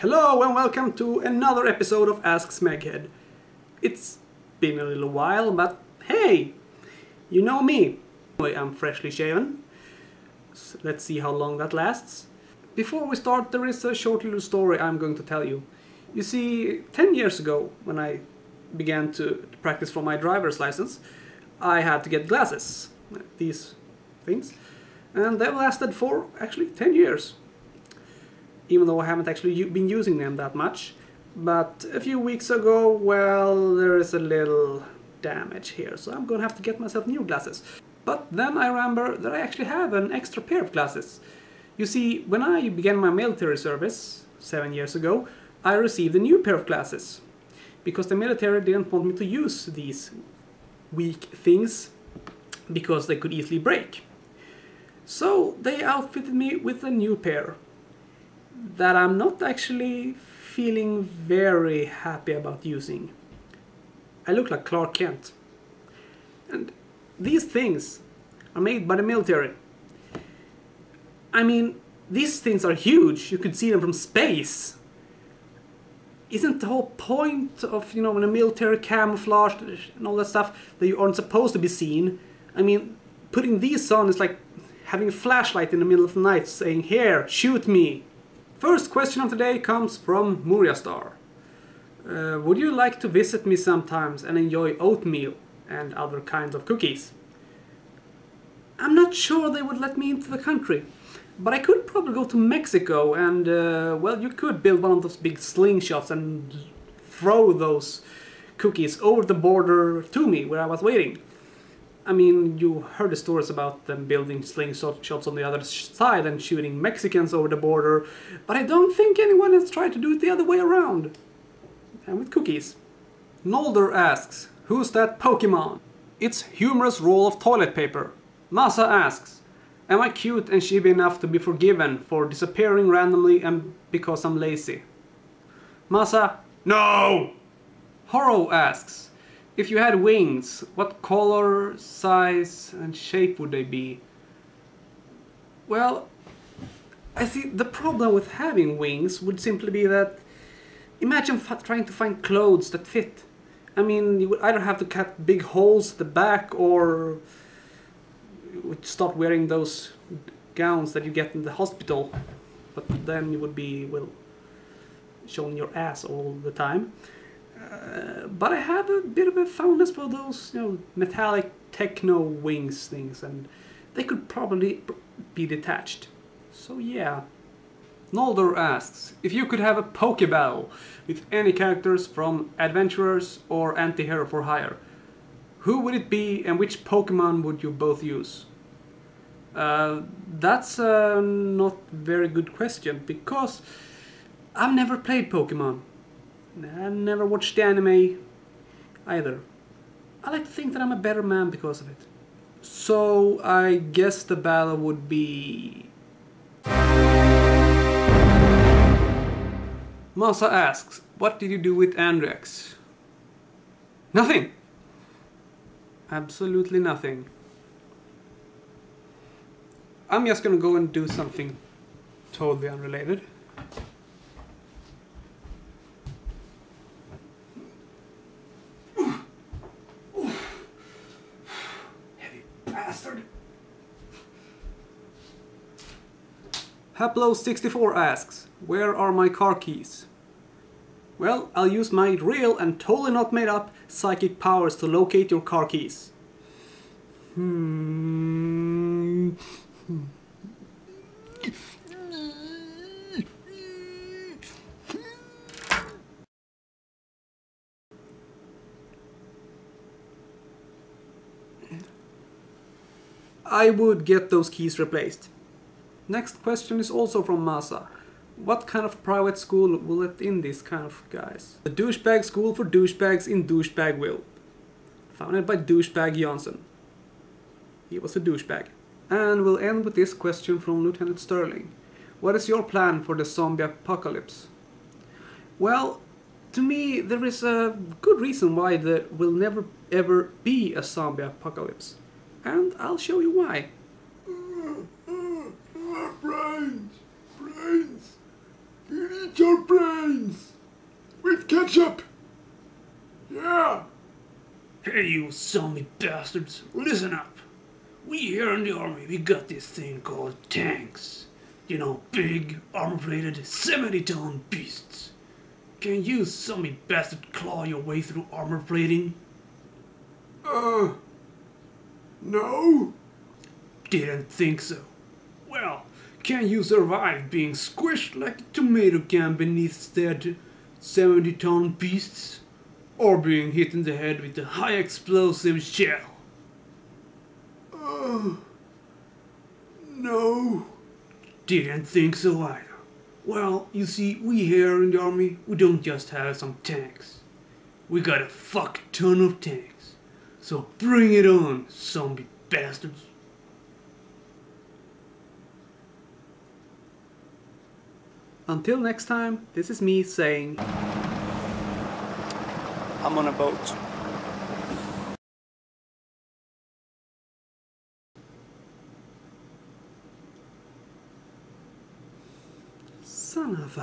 Hello and welcome to another episode of Ask Smeghead. It's been a little while, but hey, you know me. I'm freshly shaven. So let's see how long that lasts. Before we start, there is a short little story I'm going to tell you. You see, 10 years ago, when I began to practice for my driver's license, I had to get glasses, these things, and they've lasted for actually 10 years. Even though I haven't actually been using them that much. But a few weeks ago, well, there is a little damage here, so I'm gonna have to get myself new glasses. But then I remember that I actually have an extra pair of glasses. You see, when I began my military service 7 years ago, I received a new pair of glasses. Because the military didn't want me to use these weak things, because they could easily break. So they outfitted me with a new pair that I'm not actually feeling very happy about using. I look like Clark Kent. And these things are made by the military. I mean, these things are huge. You could see them from space. Isn't the whole point of, in the military camouflage and all that stuff that you aren't supposed to be seen? I mean, putting these on is like having a flashlight in the middle of the night saying, "Here, shoot me." First question of the day comes from Muriastar. Would you like to visit me sometimes and enjoy oatmeal and other kinds of cookies? I'm not sure they would let me into the country, but I could probably go to Mexico and, well, you could build one of those big slingshots and throw those cookies over the border to me where I was waiting. I mean, you heard the stories about them building slingshots on the other side and shooting Mexicans over the border, but I don't think anyone has tried to do it the other way around. And with cookies. Nolder asks, who's that Pokemon? It's humorous roll of toilet paper. Masa asks, am I cute and chibi enough to be forgiven for disappearing randomly and because I'm lazy? Masa, no! Horo asks, if you had wings, what color, size, and shape would they be? Well, I think the problem with having wings would simply be that, imagine trying to find clothes that fit. I mean, you would either have to cut big holes at the back, or you would start wearing those gowns that you get in the hospital. But then you would be, well, showing your ass all the time. But I have a bit of a fondness for those, metallic techno wings things, and they could probably be detached. So yeah. Nolder asks, if you could have a Pokeball with any characters from Adventurers or Anti-Hero for Hire, who would it be and which Pokemon would you both use? That's a not very good question, because I've never played Pokemon. I never watched the anime either. I like to think that I'm a better man because of it. So I guess the battle would be... Masa asks, what did you do with Andrex? Nothing! Absolutely nothing. I'm just gonna go and do something totally unrelated. Haplo64 asks, where are my car keys? Well, I'll use my real and totally not made up psychic powers to locate your car keys. I would get those keys replaced. Next question is also from Masa. What kind of private school will let in these kind of guys? The douchebag school for douchebags in Douchebagville. Founded by douchebag Johnson. He was a douchebag. And we'll end with this question from Lieutenant Sterling. What is your plan for the zombie apocalypse? Well, to me there is a good reason why there will never ever be a zombie apocalypse. And I'll show you why. Brains! You eat your brains! With ketchup! Yeah! Hey, you zombie bastards, listen up. We here in the army, we got this thing called tanks. You know, big, armor-plated, 70-ton beasts. Can you zombie bastard claw your way through armor plating? No? Didn't think so. Well, can you survive being squished like a tomato can beneath dead 70-ton beasts? Or being hit in the head with a high explosive shell? No. Didn't think so either. Well, you see, we here in the army, we don't just have some tanks. We got a fuck ton of tanks. So bring it on, zombie bastards. Until next time, this is me saying, I'm on a boat. Son of a...